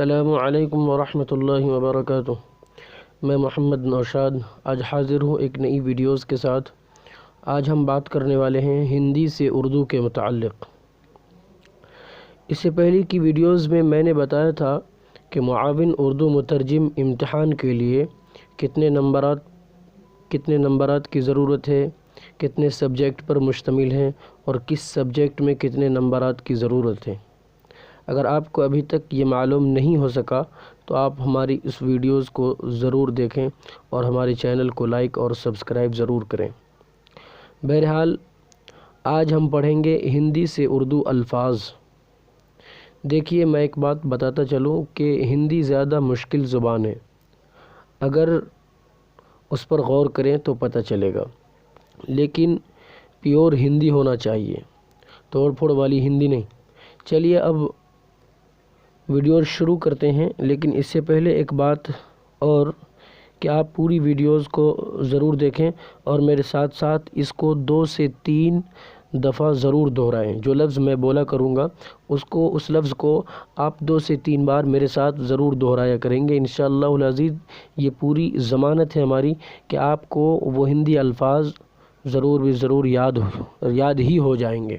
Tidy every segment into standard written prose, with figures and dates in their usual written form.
السلام علیکم ورحمۃ اللہ وبرکاتہ۔ میں محمد نوشاد آج حاضر ہوں ایک نئی ویڈیوز کے ساتھ۔ آج ہم بات کرنے والے ہیں ہندی سے اردو کے متعلق۔ اس سے پہلے کی ویڈیوز میں نے بتایا تھا کہ معاون اردو مترجم امتحان کے لیے کتنے نمبرات کی ضرورت ہے، کتنے سبجیکٹ پر مشتمل ہیں اور کس سبجیکٹ میں کتنے نمبرات کی ضرورت ہے۔ اگر آپ کو ابھی تک یہ معلوم نہیں ہو سکا تو آپ ہماری اس ویڈیوز کو ضرور دیکھیں اور ہمارے چینل کو لائک اور سبسکرائب ضرور کریں۔ بہرحال آج ہم پڑھیں گے ہندی سے اردو الفاظ۔ دیکھیے، میں ایک بات بتاتا چلوں کہ ہندی زیادہ مشکل زبان ہے۔ اگر اس پر غور کریں تو پتہ چلے گا، لیکن پیور ہندی ہونا چاہیے، توڑ پھوڑ والی ہندی نہیں۔ چلیے اب ویڈیو شروع کرتے ہیں، لیکن اس سے پہلے ایک بات اور کہ آپ پوری ویڈیوز کو ضرور دیکھیں اور میرے ساتھ ساتھ اس کو 2 سے 3 دفعہ ضرور دہرائیں۔ جو لفظ میں بولا کروں گا اس لفظ کو آپ 2 سے 3 بار میرے ساتھ ضرور دہرایا کریں گے۔ انشاءاللہ العزیز یہ پوری ضمانت ہے ہماری کہ آپ کو وہ ہندی الفاظ ضرور یاد ہی ہو جائیں گے۔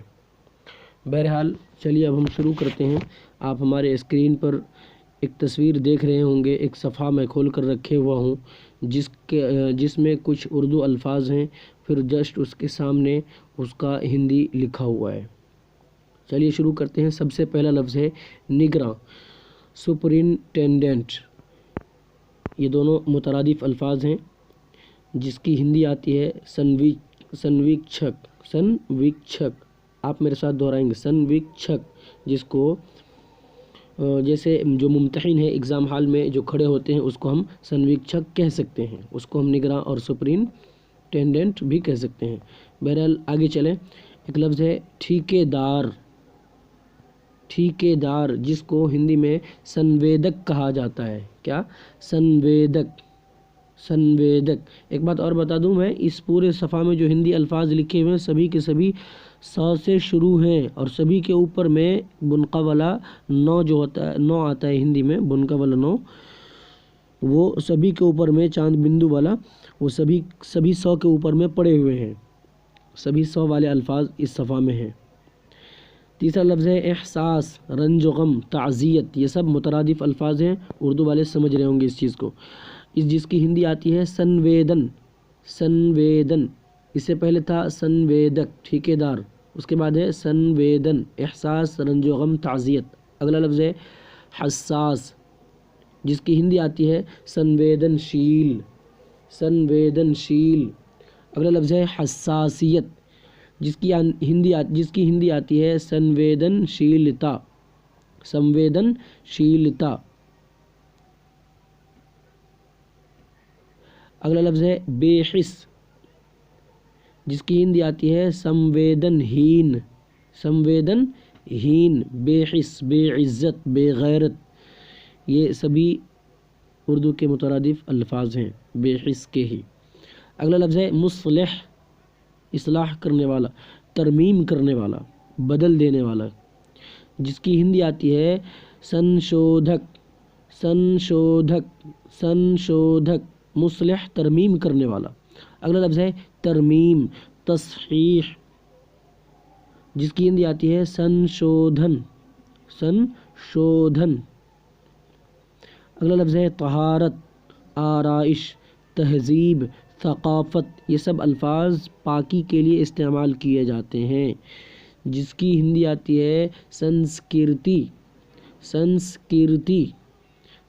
بہرحال چلیے اب ہم شروع کرتے ہیں۔ آپ ہمارے اسکرین پر ایک تصویر دیکھ رہے ہوں گے، ایک صفحہ میں کھول کر رکھے ہوا ہوں جس میں کچھ اردو الفاظ ہیں، پھر جسٹ اس کے سامنے اس کا ہندی لکھا ہوا ہے۔ چلیے شروع کرتے ہیں۔ سب سے پہلا لفظ ہے نگراں، سپرنٹینڈنٹ۔ یہ دونوں مترادف الفاظ ہیں، جس کی ہندی آتی ہے سنویکشک۔ آپ میرے ساتھ دہرائیں گے، سنویکشک، جس کو جیسے جو ممتحن ہے ایگزام ہال میں جو کھڑے ہوتے ہیں اس کو ہم سنویکشک کہہ سکتے ہیں، اس کو ہم نگراں اور سپرنٹینڈنٹ بھی کہہ سکتے ہیں۔ بہرحال آگے چلیں۔ ایک لفظ ہے ٹھیکیدار، جس کو ہندی میں سنویدک کہا جاتا ہے۔ کیا؟ سنویدک۔ ایک بات اور بتا دوں، میں اس پورے صفحہ میں جو ہندی الفاظ لکھے ہوئے ہیں سبھی کے سبھی سا سے شروع ہیں، اور سبھی کے اوپر میں بنقہ والا نو جو ہوتا ہے، نو آتا ہے ہندی میں، بنقہ والا نو، وہ سبھی کے اوپر میں چاند بندو والا، وہ سبھی 100 کے اوپر میں پڑے ہوئے ہیں۔ سبھی 100 والے الفاظ اس صفحہ میں ہیں۔ تیسرا لفظ ہے احساس، رنج و غم، تعزیت۔ یہ سب مترادف الفاظ ہیں، اردو والے سمجھ رہے ہوں گے اس چیز کو۔ جس کی ہندی آتی ہے سنویدن۔ اس سے پہلے تھا سنویدک، ٹھیکیدار، اس کے بعد ہے سنویدن، احساس، رنج و غم، تعزیت۔ اگلا لفظ ہے حساس، جس کی ہندی آتی ہے سنویدنشیل۔ اگلا لفظ ہے حساسیت، جس کی ہندی آتی ہے سنویدنشیلتا۔ اگلا لفظ ہے بے حس، جس کی ہندی آتی ہے سمویدنہین۔ بے حس، بے عزت، بے غیرت، یہ سبھی اردو کے مترادف الفاظ ہیں، بے حس کے ہی۔ اگلا لفظ ہے مصلح، اصلاح کرنے والا، ترمیم کرنے والا، بدل دینے والا، جس کی ہندی آتی ہے سنشودھک۔ مصلح، ترمیم کرنے والا۔ اگلا لفظ ہے ترمیم، تصحیح، جس کی ہندی آتی ہے سنشودھن۔ اگلا لفظ ہے طہارت، آرائش، تہذیب، ثقافت۔ یہ سب الفاظ پاکی کے لیے استعمال کیے جاتے ہیں، جس کی ہندی آتی ہے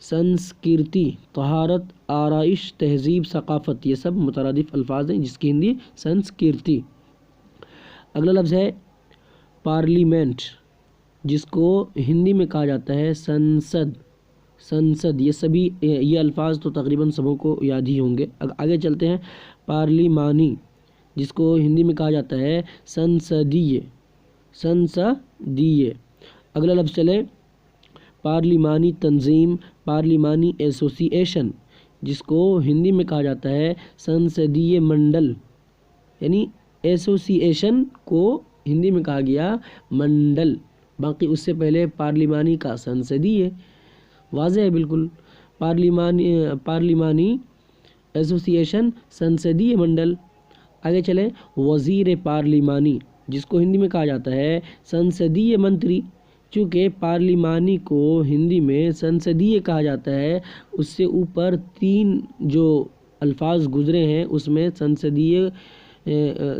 سنسکرتی، طہارت، آرائش، تہذیب، ثقافت۔ یہ سب مترادف الفاظ ہیں، جس کی ہندی سنسکرتی۔ اگلا لفظ ہے پارلیمنٹ، جس کو ہندی میں کہا جاتا ہے سنسد۔ یہ الفاظ تو تقریباً سبوں کو یاد ہی ہوں گے۔ آگے چلتے ہیں۔ پارلیمانی، جس کو ہندی میں کہا جاتا ہے سنسدیہ۔ اگلا لفظ چلے پارلیمانی تنظیم، پارلیمانی ایسوسی ایشن، جس کو ہندی میں کہا جاتا ہے سنسدیہ منڈل، یعنی ایسوسی ایشن کو ہندی میں کہا گیا منڈل، باقی اس سے پہلے پارلیمانی کا سنسدیہ۔ واضح ہے بالکل. پارلیمانی ایسوسی ایشن سنسدیہ منڈل. آگے چلیں. وزیر پارلیمانی جس کو ہندی میں کہا جاتا ہے سنسدیہ منتری. چونکہ پارلیمانی کو ہندی میں سنسدیہ کہا جاتا ہے، اس سے اوپر 3 جو الفاظ گزرے ہیں اس میں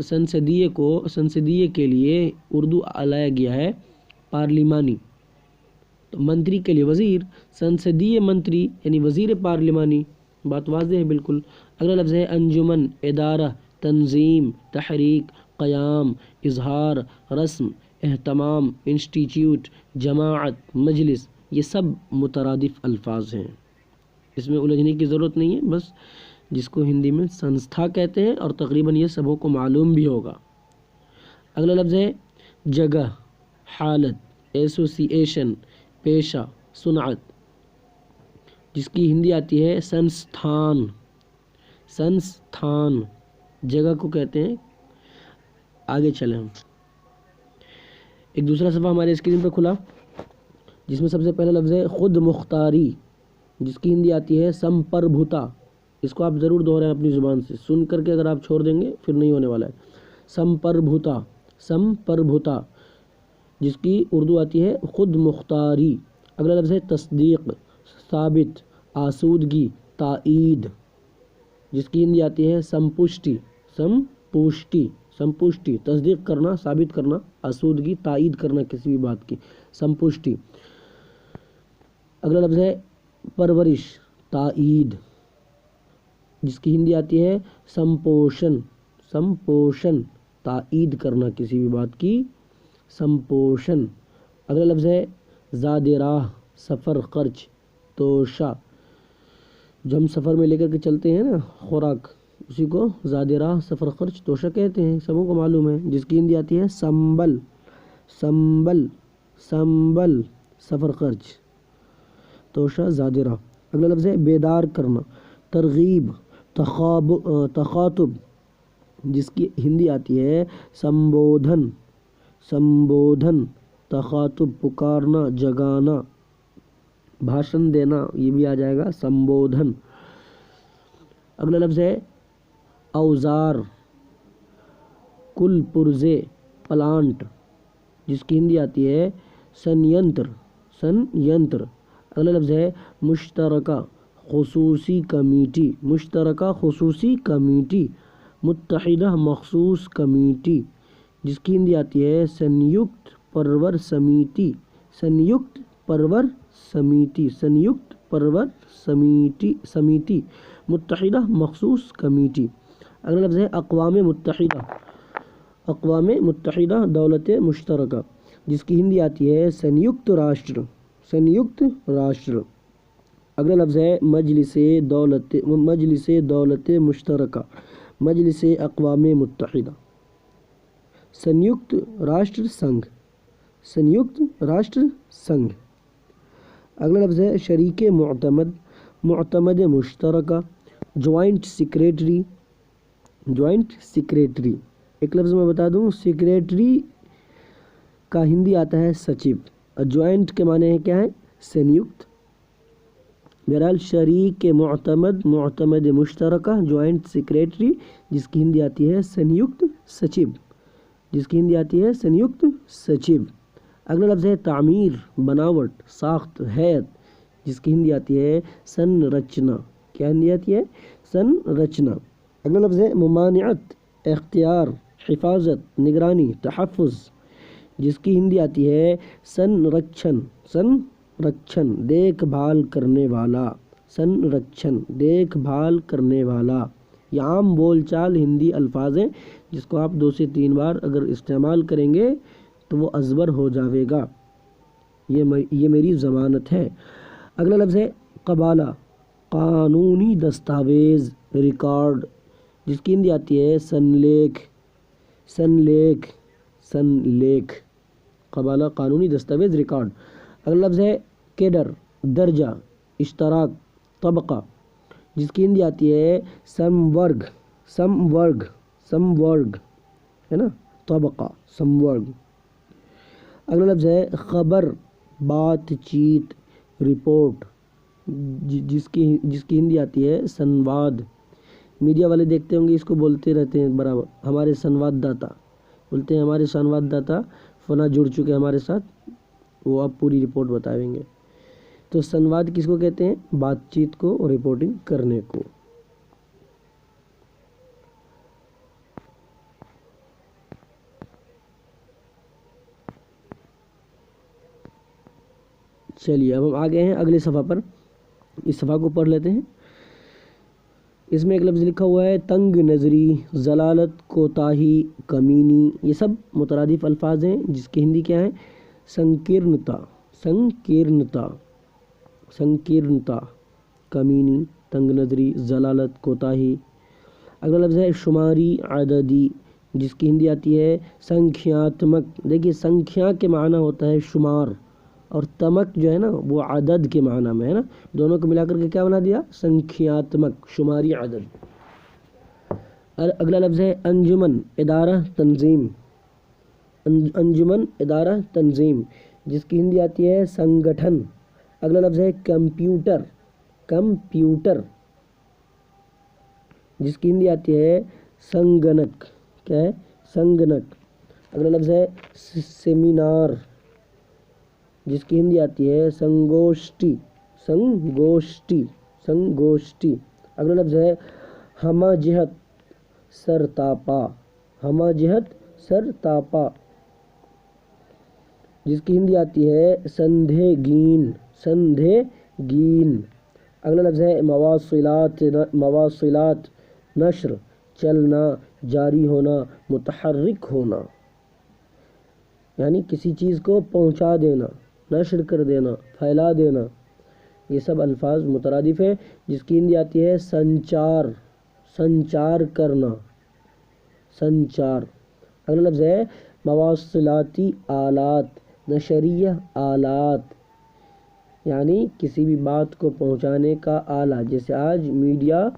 سنسدیہ کے لیے اردو لایا گیا ہے پارلیمانی. تو منتری کے لیے وزیر، سنسدیہ منتری یعنی وزیر پارلیمانی. بات واضح ہے بالکل. اگلا لفظ ہے انجمن، ادارہ، تنظیم، تحریک، قیام، اظہار، رسم، اہتمام، انسٹیٹیوٹ، جماعت، مجلس. یہ سب مترادف الفاظ ہیں، اس میں الجھنے کی ضرورت نہیں ہے، بس جس کو ہندی میں سنستھا کہتے ہیں اور تقریباً یہ سبوں کو معلوم بھی ہوگا. اگلا لفظ ہے جگہ، حالت، ایسوسی ایشن، پیشہ، صنعت. جس کی ہندی آتی ہے سنستھان. سنستھان جگہ کو کہتے ہیں. آگے چلیں ہم. ایک دوسرا صفحہ ہمارے اسکرین پر کھلا جس میں سب سے پہلا لفظ ہے خود مختاری، جس کی ہندی آتی ہے سمپربھوتا. اس کو آپ ضرور دہرائیں اپنی زبان سے، سن کر کے اگر آپ چھوڑ دیں گے پھر نہیں ہونے والا ہے. سمپربھوتا، سمپربھوتا جس کی اردو آتی ہے خود مختاری. اگلا لفظ ہے تصدیق، ثابت، آسودگی، تائید. جس کی ہندی آتی ہے سمپشٹی. سمپشٹی، سمپشٹی تصدیق کرنا، ثابت کرنا، آسودگی، تائید کرنا کسی بھی بات کی، سمپشٹی. اگلا لفظ ہے پرورش، تائید. جس کی ہندی آتی ہے سمپوشن. سمپوشن تائید کرنا کسی بھی بات کی، سمپوشن. اگلا لفظ ہے زاد راہ، سفر خرچ، توشہ. جو ہم سفر میں لے کر کے چلتے ہیں نا خوراک، اسی کو زاد راہ، سفر خرچ، توشہ کہتے ہیں، سبوں کو معلوم ہے. جس کی ہندی آتی ہے سنبل. سنبل، سنبل سفر خرچ، توشہ، زاد راہ. اگلا لفظ ہے بیدار کرنا، ترغیب، تخاطب. جس کی ہندی آتی ہے سمبودھن. سمبودھن تخاطب، پکارنا، جگانا، بھاشن دینا، یہ بھی آ جائے گا سمبودھن. اگلا لفظ ہے اوزار، کل پرزے، پلانٹ. جس کی ہندی آتی ہے سنینتر. سنینتر. اگلا لفظ ہے مشترکہ خصوصی کمیٹی. مشترکہ خصوصی کمیٹی، متحدہ مخصوص کمیٹی. جس کی ہندی آتی ہے سنیکت پرور سمیتی. سنیکت پرور سمیتی، سنیکت پرور سمیتی، متحدہ مخصوص کمیٹی. اگلا لفظ ہے اقوام متحدہ. اقوام متحدہ دولت مشترکہ. جس کی ہندی آتی ہے سنیکت راشٹر. سنیکت راشٹر. اگلا لفظ ہے مجلس دولت مشترکہ. مجلس اقوام متحدہ. سنیکت راشٹر سنگھ. سنیکت راشٹر سنگھ. اگلا لفظ ہے شریک معتمد، معتمد مشترکہ، جوائنٹ سیکریٹری. Joint secretary. ایک لفظ میں بتا دوں، سیکریٹری کا ہندی آتا ہے سچیو، اور جوائنٹ کے معنی ہے کیا ہے؟ سنیکت. بہرحال شریک معتمد، معتمد مشترکہ، جوائنٹ سیکریٹری. جس کی ہندی آتی ہے سنیکت سچیو. جس کی ہندی آتی ہے سنیکت سچیو. اگلا لفظ ہے تعمیر، بناوٹ، ساخت، ہیئت. جس کی ہندی آتی ہے سنرچنا. کیا ہندی آتی ہے؟ سنرچنا. اگلا لفظ ہے ممانعت، اختیار، حفاظت، نگرانی، تحفظ. جس کی ہندی آتی ہے سنرکشن. سنرکشن دیکھ بھال کرنے والا. سنرکشن دیکھ بھال کرنے والا. یہ عام بول چال ہندی الفاظ ہیں جس کو آپ 2 سے 3 بار اگر استعمال کریں گے تو وہ ازبر ہو جاوے گا. یہ میری ضمانت ہے. اگلا لفظ ہے قبالہ، قانونی دستاویز، ریکارڈ. جس کی ہندی آتی ہے سنلیکھ. سنلیکھ، سنلیکھ. قبالہ قانونی دستاویز، ریکارڈ. اگلا لفظ ہے کیڈر، درجہ، اشتراک، طبقہ. جس کی ہندی آتی ہے سمورگ. سمورگ، سمورگ ہے نا، طبقہ، سمورگ. اگلا لفظ ہے خبر، بات چیت، رپورٹ. جس کی ہندی آتی ہے سنواد. میڈیا والے دیکھتے ہوں گے اس کو بولتے رہتے ہیں برابر ہمارے سنواد داتا، بولتے ہیں ہمارے سنواد داتا فلاں جڑ چکے ہمارے ساتھ، وہ اب پوری رپورٹ بتائیں گے. تو سنواد کس کو کہتے ہیں؟ بات چیت کو اور رپورٹنگ کرنے کو. چلیے اب ہم آ گئے ہیں اگلے صفحہ پر، اس صفحہ کو پڑھ لیتے ہیں. اس میں ایک لفظ لکھا ہوا ہے تنگ نظری، ضلالت، کوتاہی، کمینی. یہ سب مترادف الفاظ ہیں جس کی ہندی کیا ہے؟ سنکیرنتا. سنکیرنتا، سنکیرنتا، کمینی، تنگ نظری، ضلالت، کوتاہی. اگلا لفظ ہے شماری عددی، جس کی ہندی آتی ہے سنکھیاتمک. دیکھیے سنکھیا کے معنی ہوتا ہے شمار، اور تمک جو ہے نا وہ عدد کے معنی میں ہے نا، دونوں کو ملا کر کے کیا بنا دیا؟ سنکھیاتمک، شماری عدد. اگلا لفظ ہے انجمن، ادارہ، تنظیم. انجمن، ادارہ، تنظیم، جس کی ہندی آتی ہے سنگٹھن. اگلا لفظ ہے کمپیوٹر. کمپیوٹر، جس کی ہندی آتی ہے سنگنک. کیا ہے؟ سنگنک. اگلا لفظ ہے سیمینار، جس کی ہندی آتی ہے سنگوشٹی. سنگوشٹی، سنگوشٹی. اگلا لفظ ہے ہمہ جہت، سرتاپا. ہمہ جہت، سرتاپا، جس کی ہندی آتی ہے سندھے گین. سندھے گین. اگلا لفظ ہے مواصلات. مواصلات، نشر، چلنا، جاری ہونا، متحرک ہونا، یعنی کسی چیز کو پہنچا دینا، نشر کر دینا، پھیلا دینا. یہ سب الفاظ مترادف ہیں جس کی ہندی آتی ہے سنچار. سنچار کرنا، سنچار. اگلا لفظ ہے مواصلاتی آلات، نشریہ آلات، یعنی کسی بھی بات کو پہنچانے کا آلہ. جیسے آج میڈیا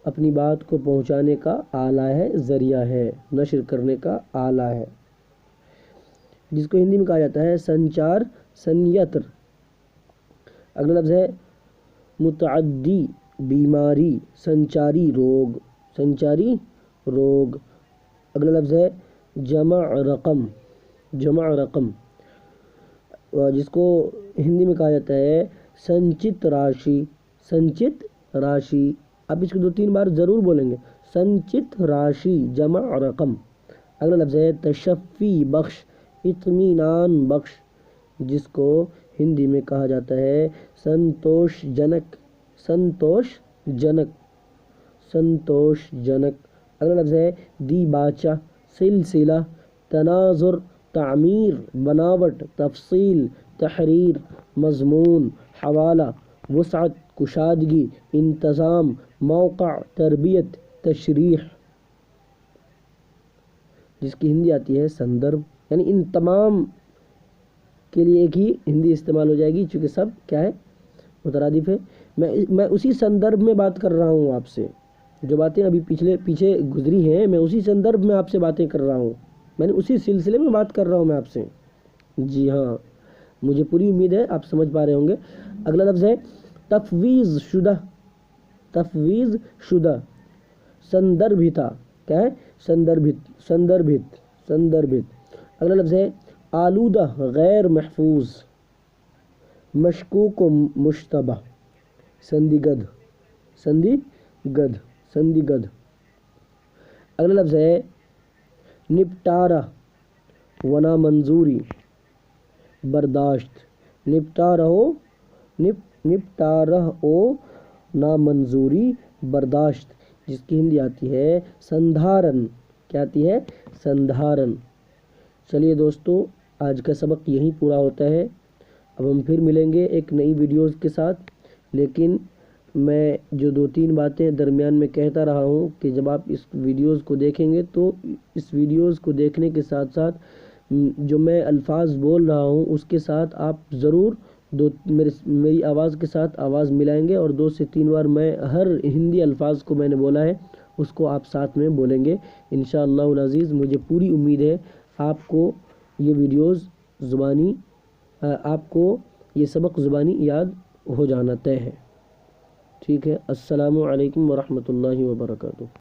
اپنی بات کو پہنچانے کا آلہ ہے، ذریعہ ہے، نشر کرنے کا آلہ ہے، جس کو ہندی میں کہا جاتا ہے سنچار، سنیتر. اگلا لفظ ہے متعدی بیماری، سنچاری روگ. سنچاری روگ. اگلا لفظ ہے جمع رقم. جمع رقم، جس کو ہندی میں کہا جاتا ہے سنچت راشی. سنچت راشی. اب اس کو 2-3 بار ضرور بولیں گے، سنچت راشی، جمع رقم. اگلا لفظ ہے تشفی بخش، اطمینان بخش، جس کو ہندی میں کہا جاتا ہے سنتوش جنک. سنتوش جنک، سنتوش جنک. اگلا لفظ ہے دیباچہ، سلسلہ، تناظر، تعمیر، بناوٹ، تفصیل، تحریر، مضمون، حوالہ، وسعت، کشادگی، انتظام، موقع، تربیت، تشریح، جس کی ہندی آتی ہے سندرب. یعنی ان تمام کے لیے ایک ہی ہندی استعمال ہو جائے گی چونکہ سب کیا ہے؟ مترادف ہے. میں اسی سندرب میں بات کر رہا ہوں آپ سے، جو باتیں ابھی پیچھے گزری ہیں میں اسی سندرب میں آپ سے باتیں کر رہا ہوں، میں نے اسی سلسلے میں بات کر رہا ہوں میں آپ سے. جی ہاں، مجھے پوری امید ہے آپ سمجھ پا رہے ہوں گے. اگلا لفظ ہے تفویض شدہ. تفویض شدہ، سندربھتا. کیا ہے؟ سندربھت، سندربھت، سندربھت. اگلا لفظ ہے آلودہ، غیر محفوظ، مشکوک و مشتبہ، سندیگدھ. سندیگدھ، سندیگدھ. اگلا لفظ ہے نپٹارہ و نامنظوری، برداشت. نپٹارہ و نامنظوری، برداشت، جس کی ہندی آتی ہے سندھارن. کیا آتی ہے؟ سندھارن. چلیے دوستو، آج کا سبق یہیں پورا ہوتا ہے. اب ہم پھر ملیں گے ایک نئی ویڈیوز کے ساتھ. لیکن میں جو 2-3 باتیں درمیان میں کہتا رہا ہوں کہ جب آپ اس ویڈیوز کو دیکھیں گے تو اس ویڈیوز کو دیکھنے کے ساتھ ساتھ جو میں الفاظ بول رہا ہوں اس کے ساتھ آپ ضرور میری آواز کے ساتھ آواز ملائیں گے، اور 2 سے 3 بار میں ہر ہندی الفاظ کو میں نے بولا ہے اس کو آپ ساتھ میں بولیں گے انشاءاللہ العزیز. مجھے پوری امید ہے آپ کو یہ ویڈیوز زبانی، آپ کو یہ سبق زبانی یاد ہو جانا طے ہے. ٹھیک ہے، السلام علیکم ورحمۃ اللہ وبرکاتہ۔